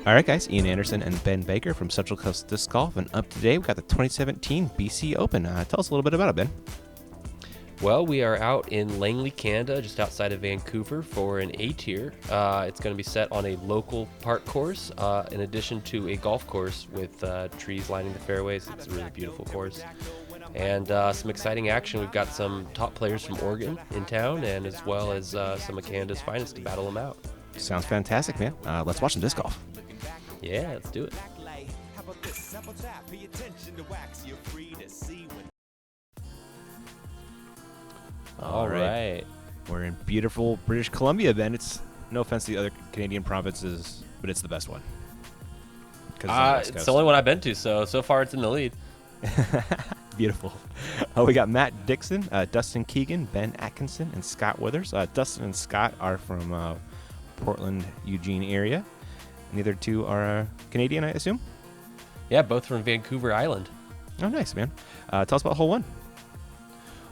All right, guys. Ian Anderson and Ben Baker from Central Coast Disc Golf, and up today we got the 2017 BC Open. Tell us a little bit about it, Ben. Well, we are out in Langley, Canada, just outside of Vancouver for an A-tier. It's going to be set on a local park course, in addition to a golf course with trees lining the fairways. It's a really beautiful course. And some exciting action. We've got some top players from Oregon in town, and as well as some of Canada's finest to battle them out. Sounds fantastic, man. Let's watch some disc golf. Yeah, let's do it. All right. We're in beautiful British Columbia, Ben. It's no offense to the other Canadian provinces, but it's the best one. It's the only one I've been to, so far it's in the lead. Beautiful. We got Matt Dixon, Dustin Keegan, Ben Atkinson, and Scott Withers. Dustin and Scott are from Portland, Eugene area. And the other two are Canadian, I assume? Yeah, both from Vancouver Island. Oh, nice, man. Tell us about hole one.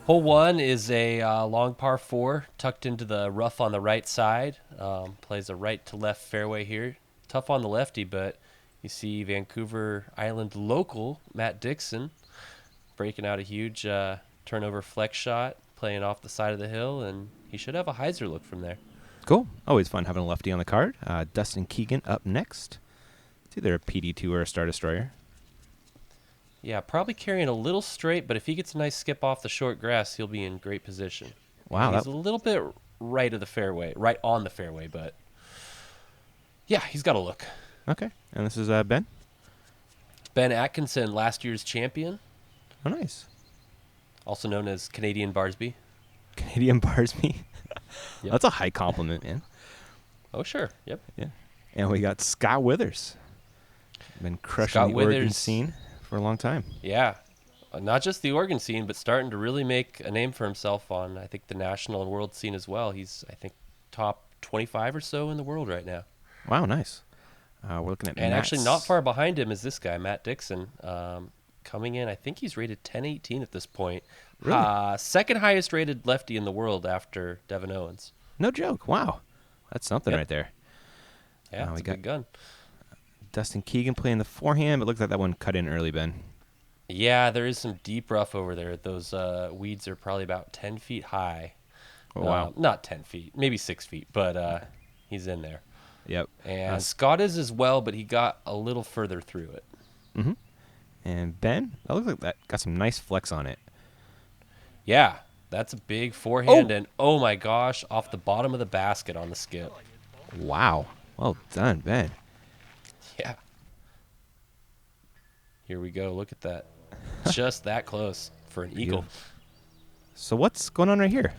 Hole one is a long par 4 tucked into the rough on the right side. Plays a right to left fairway here. Tough on the lefty, but you see Vancouver Island local Matt Dixon breaking out a huge turnover flex shot, playing off the side of the hill, and he should have a hyzer look from there. Cool. Always fun having a lefty on the card. Dustin Keegan up next. It's either a PD2 or a Star Destroyer. Yeah, probably carrying a little straight, but if he gets a nice skip off the short grass, he'll be in great position. Wow. He's a little bit right of the fairway, right on the fairway, but yeah, he's got a look. Okay. And this is Ben? Ben Atkinson, last year's champion. Oh, nice. Also known as Canadian Barsby. Canadian Barsby. Yep. That's a high compliment, man. Oh, sure. Yep. Yeah. And we got Scott Withers. Been crushing Scott the Oregon Withers. scene for a long time. Yeah. Not just the Oregon scene, but starting to really make a name for himself on, I think, the national and world scene as well. He's, I think, top 25 or so in the world right now. Wow, nice. We're looking at And Matt's. actually not far behind him is this guy, Matt Dixon, coming in. I think he's rated 1018 at this point. Really? Second highest rated lefty in the world after Devin Owens. No joke. Wow. That's something Yep. right there. Yeah, it's we a big gun. Dustin Keegan playing the forehand. It looks like that one cut in early, Ben. Yeah, there is some deep rough over there. Those weeds are probably about 10 feet high. Oh, wow. Not 10 feet, maybe 6 feet, but he's in there. Yep. And Scott is as well, but he got a little further through it. Mm-hmm. And Ben, that looks like that got some nice flex on it. Yeah, that's a big forehand, and oh my gosh, off the bottom of the basket on the skip. Wow. Well done, Ben. Yeah. Here we go. Look at that. Just that close for an eagle. So what's going on right here?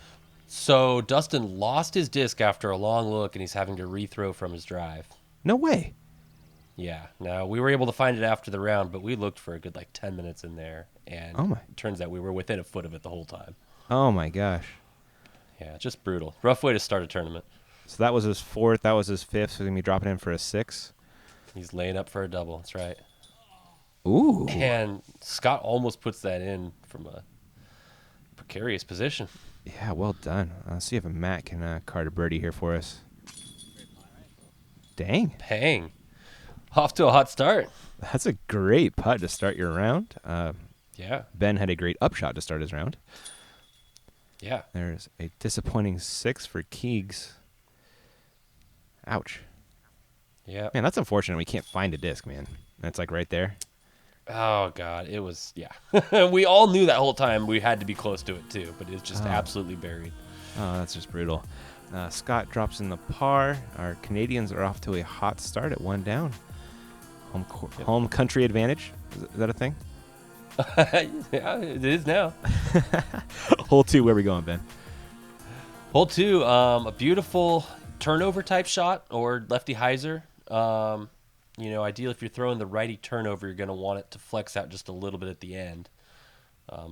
So Dustin lost his disc after a long look, and he's having to rethrow from his drive. No way. Yeah. Now, we were able to find it after the round, but we looked for a good 10 minutes in there, and it turns out we were within a foot of it the whole time. Oh, my gosh. Yeah, just brutal. Rough way to start a tournament. So that was his fourth. That was his fifth. So he's going to be dropping in for a six. He's laying up for a double. That's right. Ooh. And Scott almost puts that in from a precarious position. Yeah, well done. Let's see if Matt can card a birdie here for us. Dang. Bang. Off to a hot start. That's a great putt to start your round. Yeah. Ben had a great upshot to start his round. Yeah. There's a disappointing six for Keegs. Ouch. Yeah. Man, that's unfortunate. We can't find a disc, man. And it's right there. Oh, God. It was, yeah. We all knew that whole time we had to be close to it, too, but it's just absolutely buried. Oh, that's just brutal. Scott drops in the par. Our Canadians are off to a hot start at one down. Home country advantage. Is that a thing? Yeah, it is now. Hole two, where are we going, Ben? Hole two, a beautiful turnover type shot or lefty hyzer. Ideally if you're throwing the righty turnover, you're going to want it to flex out just a little bit at the end.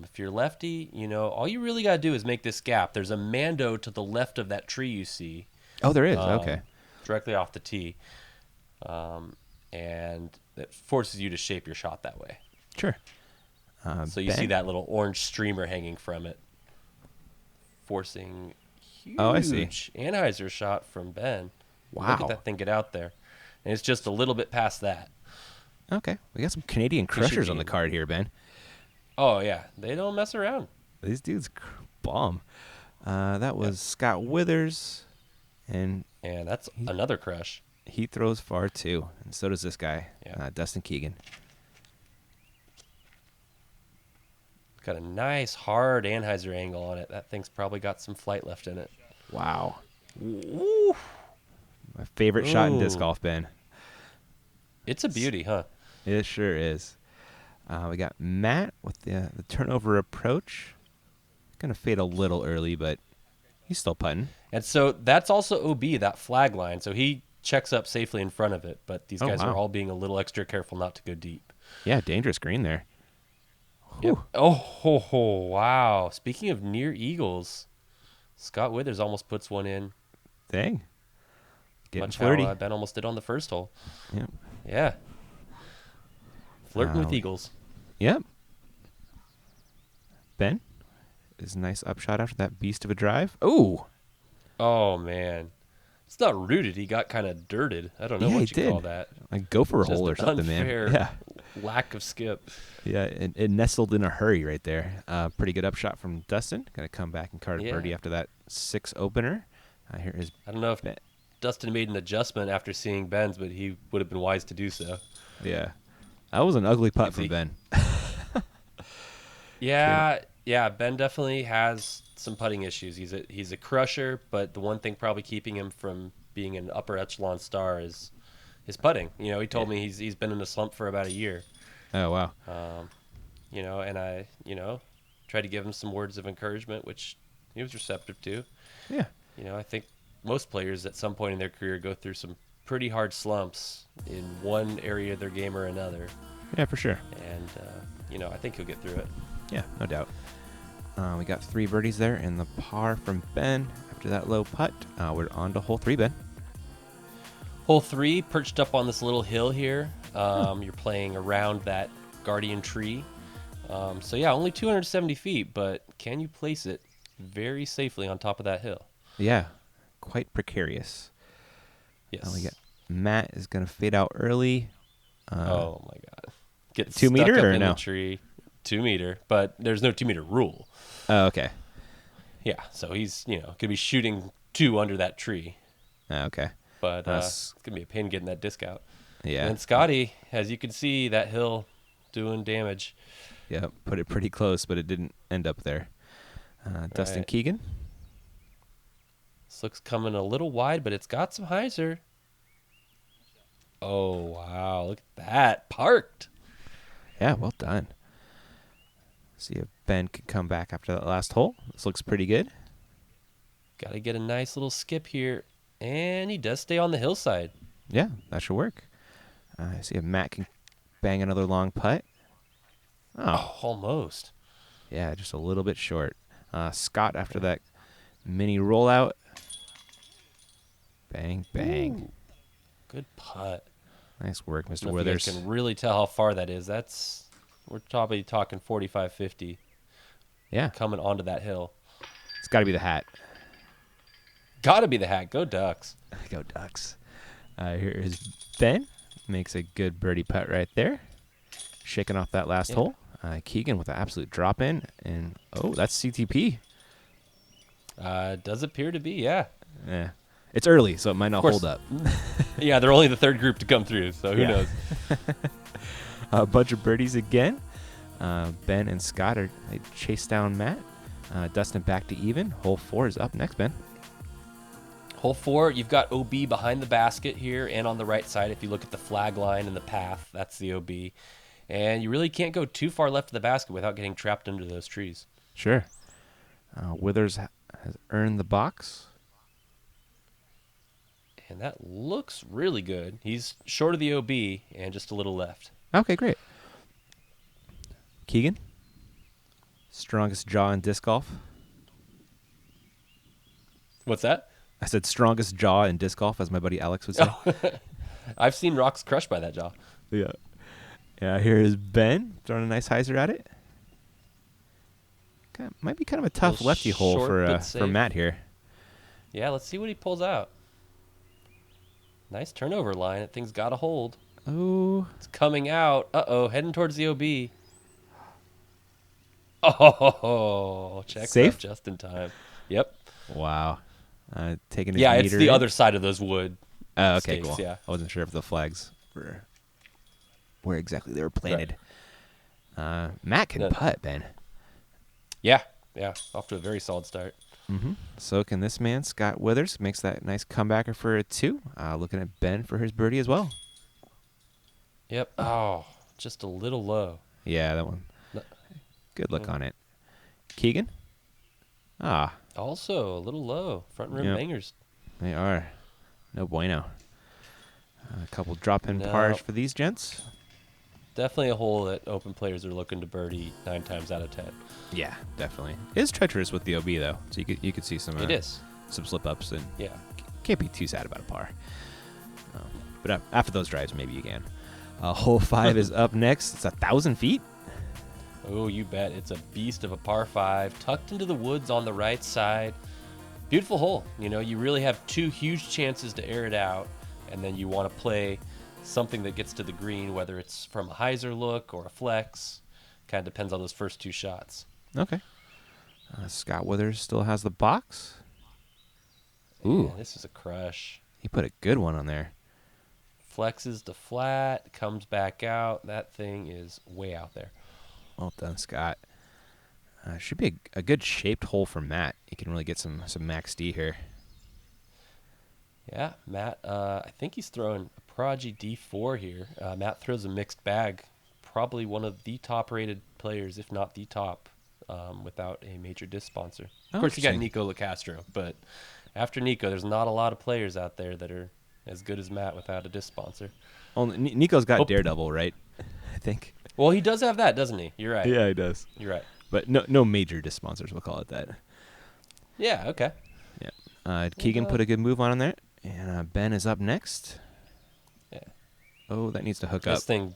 If you're lefty, all you really got to do is make this gap. There's a Mando to the left of that tree you see. Oh, there is. Okay. Directly off the tee. And it forces you to shape your shot that way. Sure. So you see that little orange streamer hanging from it, forcing huge I see. Anheuser shot from Ben. Wow. Look at that thing get out there. and it's just a little bit past that. Okay, we got some Canadian He should crushers be on the in. card here, Ben. Oh yeah, they don't mess around. These dudes bomb. That was Scott Withers, and And that's another crush. he throws far too, and so does this guy, Yeah. Dustin Keegan. Got a nice hard Anheuser angle on it. That thing's probably got some flight left in it. Wow, Ooh. my favorite shot in disc Ooh. golf, Ben. It's a beauty, huh? It sure is. We got Matt with the turnover approach. Gonna fade a little early, but he's still putting. And so that's also OB, that flag line. So he checks up safely in front of it, but these guys wow. are all being a little extra careful not to go deep. Yeah, dangerous green there. Yep. Whew. Oh, wow. Speaking of near eagles, Scott Withers almost puts one in. Dang. Getting Much flirty. how Ben almost did on the first hole. Yep. Yeah. Flirting with Wow. eagles. Yep. Ben is a nice upshot after that beast of a drive. Ooh. Oh, man. It's not rooted. He got kind of dirted. I don't know Yeah, what he you call did. that. Like go for a Just hole or something, unfair man. Yeah. lack of skip. Yeah, it nestled in a hurry right there. Pretty good upshot from Dustin. Gonna come back and card a Yeah. birdie after that 6 opener. Here is I don't know if Ben. Dustin made an adjustment after seeing Ben's, but he would have been wise to do so. Yeah. That was an ugly putt from Easy. Ben. Yeah, Ben definitely has some putting issues. He's a crusher, but the one thing probably keeping him from being an upper echelon star is his putting. You know, he told me he's been in a slump for about a year. Oh, wow. You know, and I, tried to give him some words of encouragement, which he was receptive to. Yeah. You know, I think most players at some point in their career go through some pretty hard slumps in one area of their game or another. Yeah, for sure. And, I think he'll get through it. Yeah, no doubt. We got 3 birdies there and the par from Ben. After that low putt, we're on to hole 3, Ben. Hole 3, perched up on this little hill here. You're playing around that guardian tree. So, yeah, only 270 feet, but can you place it very safely on top of that hill? Yeah, quite precarious. Yes. We got Matt is going to fade out early. Oh, my God. Get 2 stuck meter up or in no? the tree. 2 meter, but there's no 2 meter rule. Oh, okay. Yeah, so he's, could be shooting 2 under that tree. Okay. But That's- it's going to be a pain getting that disc out. Yeah. And Scotty, as you can see, that hill doing damage. Yeah, put it pretty close, but it didn't end up there. Dustin Right. Keegan. This looks coming a little wide, but it's got some hyzer. Oh, wow. Look at that. Parked. Yeah, well done. See if Ben can come back after that last hole. This looks pretty good. Got to get a nice little skip here. And he does stay on the hillside. Yeah, that should work. See if Matt can bang another long putt. Oh, Oh, almost. yeah, just a little bit short. Scott after that mini rollout. Bang, bang. Ooh, good putt. Nice work, I Mr. don't know if you guys Withers. can really tell how far that is. We're probably talking 45, 50 Yeah, coming onto that hill. it's got to be the hat. Got to be the hat. Go Ducks. Go Ducks. Here is Ben. Makes a good birdie putt right there. Shaking off that last Yeah. hole. Keegan with an absolute drop in. And, oh, that's CTP. Does appear to be, yeah. Yeah. It's early, so it might not course. hold up. Yeah, they're only the third group to come through, so who Yeah. knows? A bunch of birdies again. Ben and Scott they chase down Matt. Dustin back to even. Hole 4 is up next, Ben. Hole 4, you've got OB behind the basket here and on the right side. If you look at the flag line and the path, that's the OB. And you really can't go too far left of the basket without getting trapped under those trees. Sure. Withers has earned the box. And that looks really good. He's short of the OB and just a little left. Okay, great. Keegan, strongest jaw in disc golf. What's that? I said strongest jaw in disc golf, as my buddy Alex would say. I've seen rocks crushed by that jaw. Yeah. Yeah, here is Ben throwing a nice hyzer at it. Might be kind of a tough Little lefty hole short, for but for safe. Matt here. Yeah, let's see what he pulls out. Nice turnover line. That thing's got a hold. Oh, It's coming out. Uh-oh, heading towards the OB. Oh, checks up safe? just in time. Yep. Wow. Taking his Yeah, it's meter the in. other side of those wood Oh, okay, stakes, cool. yeah. I wasn't sure if the flags were where exactly they were planted. Matt can No. putt, Ben. Yeah, off to a very solid start. So can this man, Scott Withers, makes that nice comebacker for a 2. Looking at Ben for his birdie as well. Yep. Oh, just a little low. Yeah, that one. No- Good look yeah. on it. Keegan? Ah, Also, a little low. Front rim yep, bangers. they are. No bueno. A couple drop-in pars No, for these gents. definitely a hole that open players are looking to birdie 9 times out of 10. Yeah, definitely. It is treacherous with the OB though, so you could see some It is. some slip ups and Yeah. can't be too sad about a par. But after those drives, maybe you can. Hole 5 is up next. It's 1,000 feet. Oh, you bet. It's a beast of a par 5, tucked into the woods on the right side. Beautiful hole. You know, you really have 2 huge chances to air it out, and then you want to play something that gets to the green, whether it's from a hyzer look or a flex. Kind of depends on those first 2 shots. Okay. Scott Withers still has the box. Ooh, Man, this is a crush. he put a good one on there. Flexes to flat, comes back out. That thing is way out there. Well done, Scott. Should be a good shaped hole for Matt. He can really get some max D here. Yeah, Matt, I think he's throwing a Prodigy D4 here. Matt throws a mixed bag. Probably one of the top-rated players, if not the top, without a major disc sponsor. Of course, you got interesting. Nico Lacastro, but after Nico, there's not a lot of players out there that are as good as Matt without a disc sponsor. Well, Nico's got Oh. Daredevil, right? I think. Well, he does have that, doesn't he? You're right. Yeah, he does. You're right. But no major disc sponsors, we'll call it that. Yeah, okay. Yeah. Keegan put a good move on there. And Ben is up next. Yeah. Oh, that needs to hook This up. thing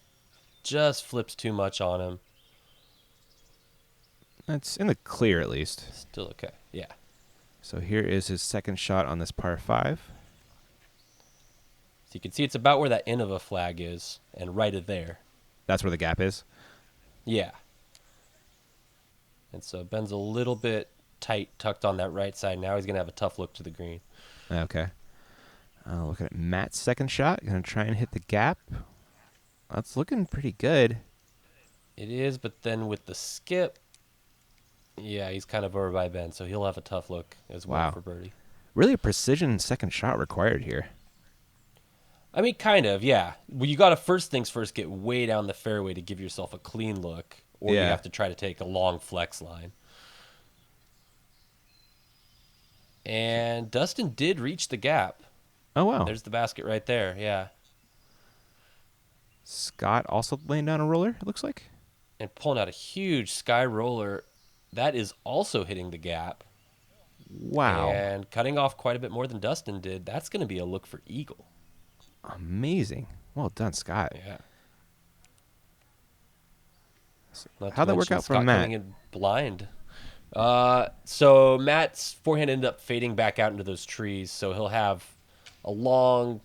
just flips too much on him. That's in the clear at least. Still okay. Yeah. So here is his second shot on this par 5. So you can see it's about where that Innova flag is, and right of there. That's where the gap is. Yeah. And so Ben's a little bit tight, tucked on that right side. Now he's going to have a tough look to the green. Okay. Looking at Matt's second shot. Going to try and hit the gap. That's looking pretty good. It is, but then with the skip, yeah, he's kind of over by Ben, so he'll have a tough look as well Wow. for birdie. Really a precision second shot required here. I mean, kind of, yeah. Well, you got to first things first get way down the fairway to give yourself a clean look, or you Yeah. have to try to take a long flex line. And Dustin did reach the gap. Oh, wow. There's the basket right there, yeah. Scott also laying down a roller, it looks like. And pulling out a huge sky roller. That is also hitting the gap. Wow. And cutting off quite a bit more than Dustin did. That's going to be a look for eagle. Amazing. Well done, Scott. Yeah. How'd that work out for Scott Matt? coming in blind. So Matt's forehand ended up fading back out into those trees, so he'll have a long,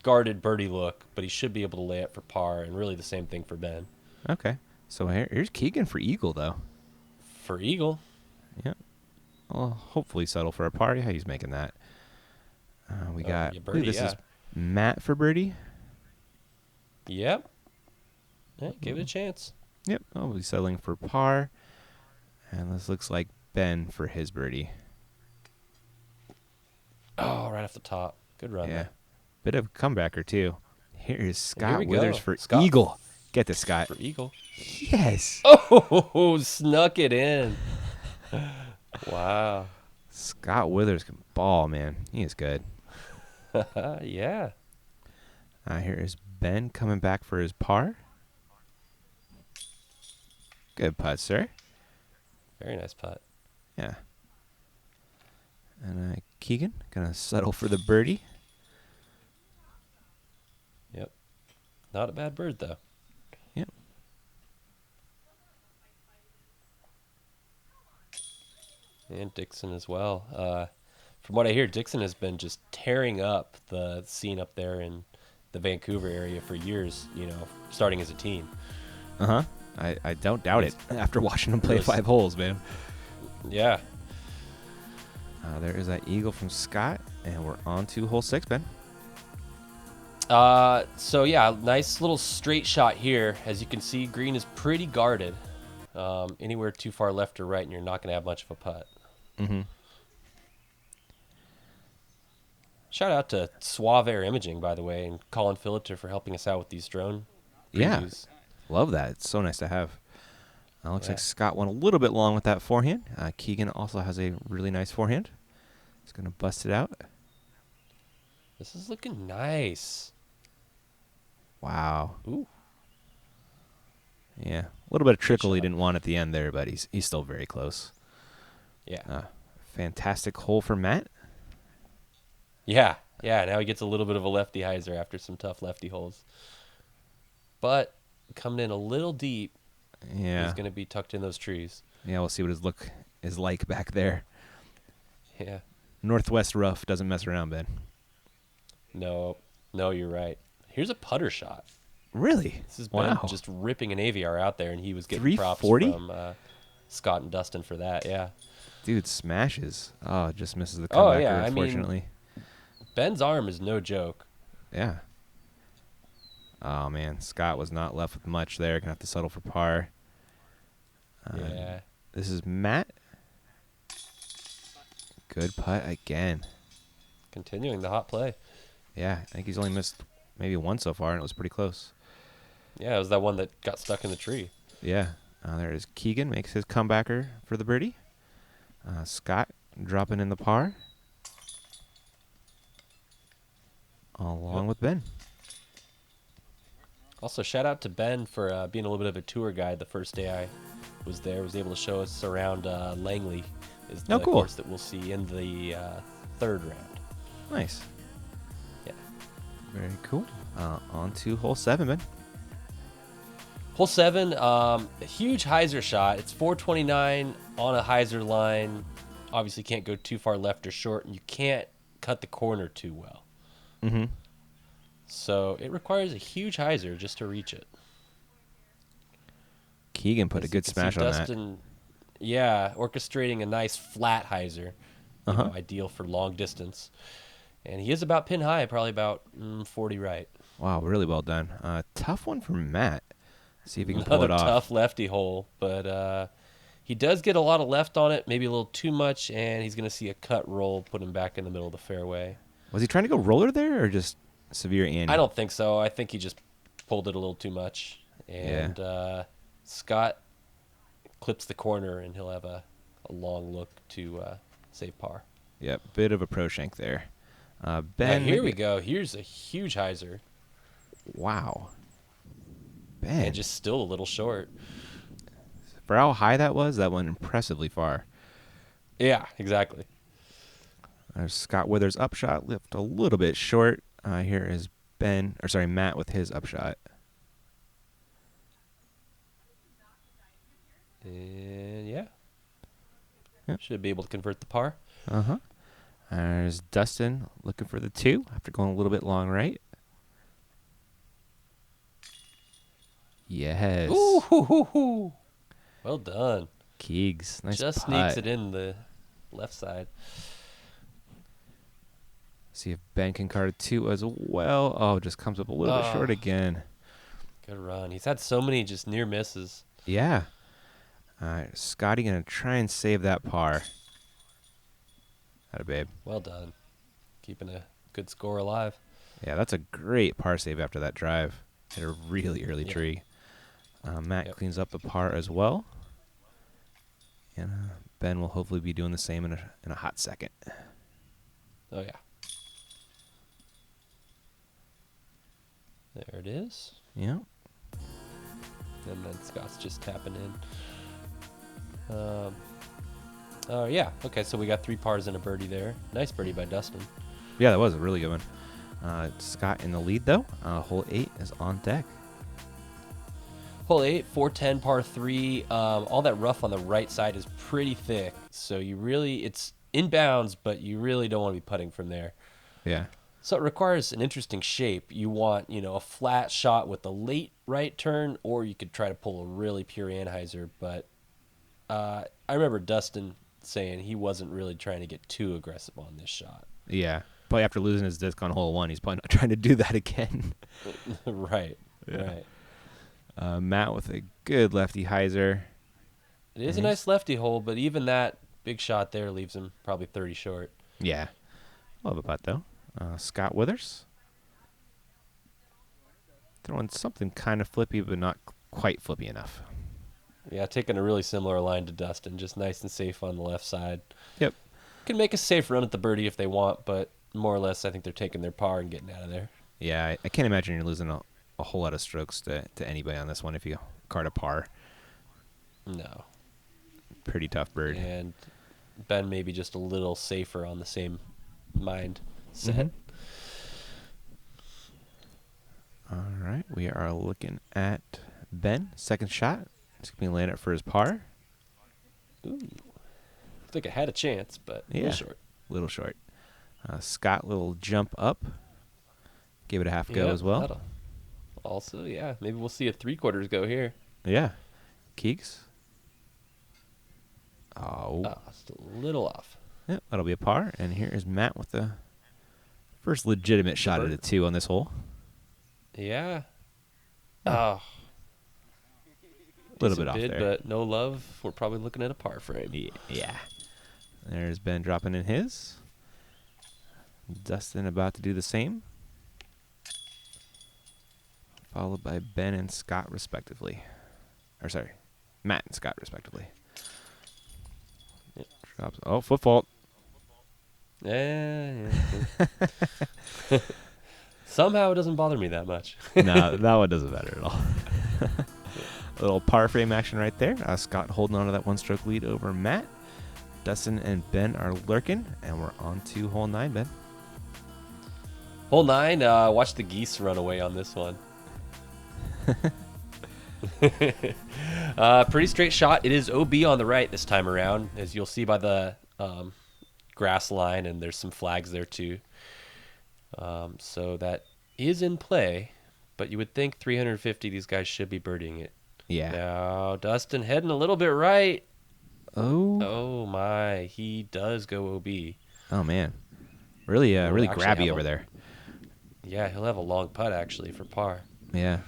guarded birdie look, but he should be able to lay it for par, and really the same thing for Ben. Okay. So here's Keegan for eagle, though. For eagle, Yep. Well, hopefully settle for a par. Yeah, he's making that. We got, yeah, I believe birdie, this yeah. is Matt for birdie. Yep. Yeah, give it a chance. Yep. Oh, we'll be settling for par. And this looks like Ben for his birdie. Oh, right off the top. Good run Yeah. there. Bit of comebacker, too. Here is Scott we Withers go. for Scott. eagle. Get this, Scott. For eagle. Yes. Oh, snuck it in. Wow. Scott Withers can ball, man. He is good. Yeah. Here is Ben coming back for his par. Good putt, sir. Very nice putt. Yeah. And Keegan gonna settle for the birdie. Yep. Not a bad bird, though. Yep. And Dixon as well. From what I hear, Dixon has been just tearing up the scene up there in the Vancouver area for years, starting as a teen. Uh-huh. I don't doubt it after watching him play Those- 5 holes, man. Yeah. There is that eagle from Scott, and we're on to hole 6, Ben. So yeah, nice little straight shot here. As you can see, green is pretty guarded. Anywhere too far left or right, and you're not going to have much of a putt. Mm-hmm. Shout out to Suave Air Imaging, by the way, and Colin Phillipter for helping us out with these drone Yeah. previews. Love that. It's so nice to have. Looks Yeah. like Scott went a little bit long with that forehand. Keegan also has a really nice forehand. He's going to bust it out. This is looking nice. Wow. Ooh. Yeah. A little bit of trickle he shot. didn't want at the end there, but he's still very close. Yeah. Fantastic hole for Matt. Yeah. Now he gets a little bit of a lefty hyzer after some tough lefty holes. But coming in a little deep, Yeah. he's going to be tucked in those trees. Yeah, we'll see what his look is like back there. Yeah. Northwest rough doesn't mess around, Ben. No, you're right. Here's a putter shot. Really? This has been Wow. just ripping an AVR out there, and he was getting props 340? from Scott and Dustin for that. Yeah. Dude smashes. Oh, it just misses the Oh, comebacker, yeah, I mean- unfortunately. Ben's arm is no joke. Yeah. Oh, man. Scott was not left with much there. Going to have to settle for par. Yeah. This is Matt. Good putt again. Continuing the hot play. Yeah, I think he's only missed maybe one so far, and it was pretty close. Yeah, it was that one that got stuck in the tree. Yeah. There is Keegan, makes his comebacker for the birdie. Scott dropping in the par. Along with Ben. Also, shout out to Ben for being a little bit of a tour guide the first day I was there. Was able to show us around Langley. Is the cool. course that we'll see in the third round. Nice. Yeah. Very cool. On to hole 7, Ben. Hole 7, a huge hyzer shot. It's 429 on a hyzer line. Obviously can't go too far left or short, and you can't cut the corner too well. Mm-hmm. So it requires a huge hyzer just to reach it. Keegan put As a you good can smash see, on Dustin, yeah, orchestrating a nice flat hyzer, ideal for long distance. And he is about pin high, probably about 40 right. that. Wow, really well done. Tough one for Matt. See if he can pull Another it off. tough lefty hole, but he does get a lot of left on it, maybe a little too much, and he's going to see a cut roll put him back in the middle of the fairway. Was he trying to go roller there or just severe Andy? I don't think so. I think he just pulled it a little too much. And Scott clips the corner, and he'll have a long look to save par. Yep, bit of a pro shank there. Ben. Here we go. Here's a huge hyzer. Wow. Ben. And just still a little short. For how high that went impressively far. Yeah, exactly. There's Scott Withers' upshot, lift a little bit short. Here is Matt with his upshot. And yeah. Yep. Should be able to convert the par. Uh-huh. There's Dustin looking for the 2 after going a little bit long right. Yes. Ooh, well done. Keegs. Nice Just putt. sneaks it in the left side. See if Ben can card a 2 as well. Oh, just comes up a little bit short again. Good run. He's had so many just near misses. Yeah. All right, Scotty going to try and save that par. Atta babe. Well done. Keeping a good score alive. Yeah, that's a great par save after that drive. Hit a really early Yeah. tree. Matt Yep. cleans up the par as well. And Ben will hopefully be doing the same in a hot second. Oh, yeah. There it is. Yeah. And then Scott's just tapping in. Oh, yeah. Okay, so we got 3 pars and a birdie there. Nice birdie by Dustin. Yeah, that was a really good one. Scott in the lead, though. Hole 8 is on deck. Hole 8, 410 par 3. All that rough on the right side is pretty thick. So it's inbounds, but you really don't want to be putting from there. Yeah. So it requires an interesting shape. You want, a flat shot with a late right turn, or you could try to pull a really pure anhyzer. But I remember Dustin saying he wasn't really trying to get too aggressive on this shot. Yeah. Probably after losing his disc on hole 1, he's probably not trying to do that again. Right. Yeah. Right. Matt with a good lefty hyzer. It is a nice lefty hole, but even that big shot there leaves him probably 30 short. Yeah. Love a putt, though. Scott Withers. Throwing something kind of flippy, but not quite flippy enough. Yeah, taking a really similar line to Dustin, just nice and safe on the left side. Yep. Can make a safe run at the birdie if they want, but more or less I think they're taking their par and getting out of there. Yeah, I can't imagine you're losing a whole lot of strokes to anybody on this one if you card a par. No. Pretty tough bird. And Ben maybe just a little safer on the same mind set. Mm-hmm. All right, we are looking at Ben. Second shot. He's going to be laying it for his par. Ooh. I think I had a chance, but a little short. Little short. Scott, little jump up. Gave it a half go as well. Also, yeah, maybe we'll see a 3/4 go here. Yeah. Keeks. Oh. Just a little off. Yep, that'll be a par. And here is Matt with the first legitimate shot at a 2 on this hole. Yeah. Oh. A little bit off there. But no love. We're probably looking at a par frame. Yeah. There's Ben dropping in his. Dustin about to do the same. Followed by Ben and Scott, respectively. Or, sorry, Matt and Scott, respectively. Yep. Drops. Oh, foot fault. Yeah. Somehow it doesn't bother me that much. No, that one doesn't matter at all. A little par frame action right there. Scott holding on to that 1-stroke lead over Matt. Dustin and Ben are lurking, and we're on to hole 9, Ben. Hole 9, watch the geese run away on this one. Pretty straight shot. It is OB on the right this time around, as you'll see by the grass line, and there's some flags there too. So that is in play, but you would think 350, these guys should be birdieing it. Yeah. Now, Dustin heading a little bit right. Oh. Oh, my. He does go OB. Oh, man. Really grabby over there. Yeah, he'll have a long putt, actually, for par. Yeah.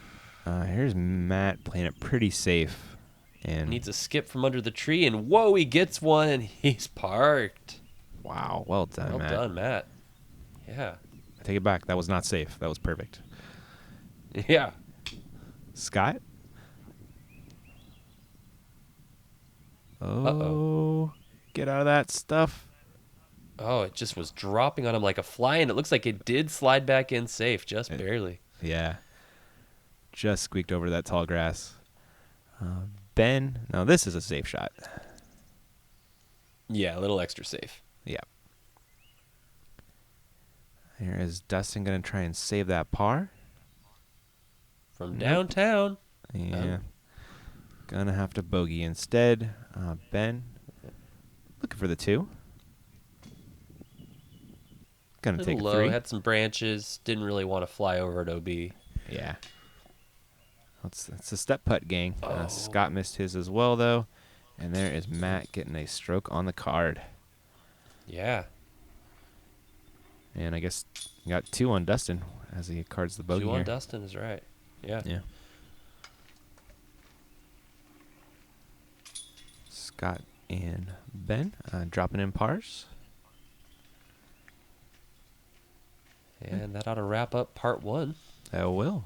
Here's Matt playing it pretty safe. And Needs a skip from under the tree, and whoa, he gets one, and he's parked. wow, well done, Matt. Well done, Matt. Yeah. I take it back. That was not safe. That was perfect. Yeah. Scott? Oh, Uh-oh. Get out of that stuff. Oh, it just was dropping on him like a fly, and it looks like it did slide back in safe, just barely. Yeah. Just squeaked over that tall grass. Ben, now this is a safe shot. Yeah, a little extra safe. Yeah. Here is Dustin going to try and save that par. From downtown. Yeah. Gonna have to bogey instead. Ben, looking for the 2. Gonna take low, 3. had some branches, didn't really want to fly over at OB. Yeah. It's a step putt, gang. Oh. Scott missed his as well, though. And there is Matt getting a stroke on the card. Yeah. And I guess you got 2 on Dustin as he cards the bogey 2 on here. Dustin is right. Yeah. Yeah. Scott and Ben dropping in pars. And that ought to wrap up part 1. That will.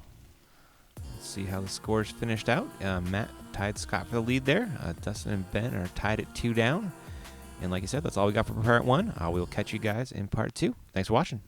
Let's see how the scores finished out. Matt tied Scott for the lead there. Dustin and Ben are tied at 2 down. And like I said, that's all we got for part 1. We'll catch you guys in part 2. Thanks for watching.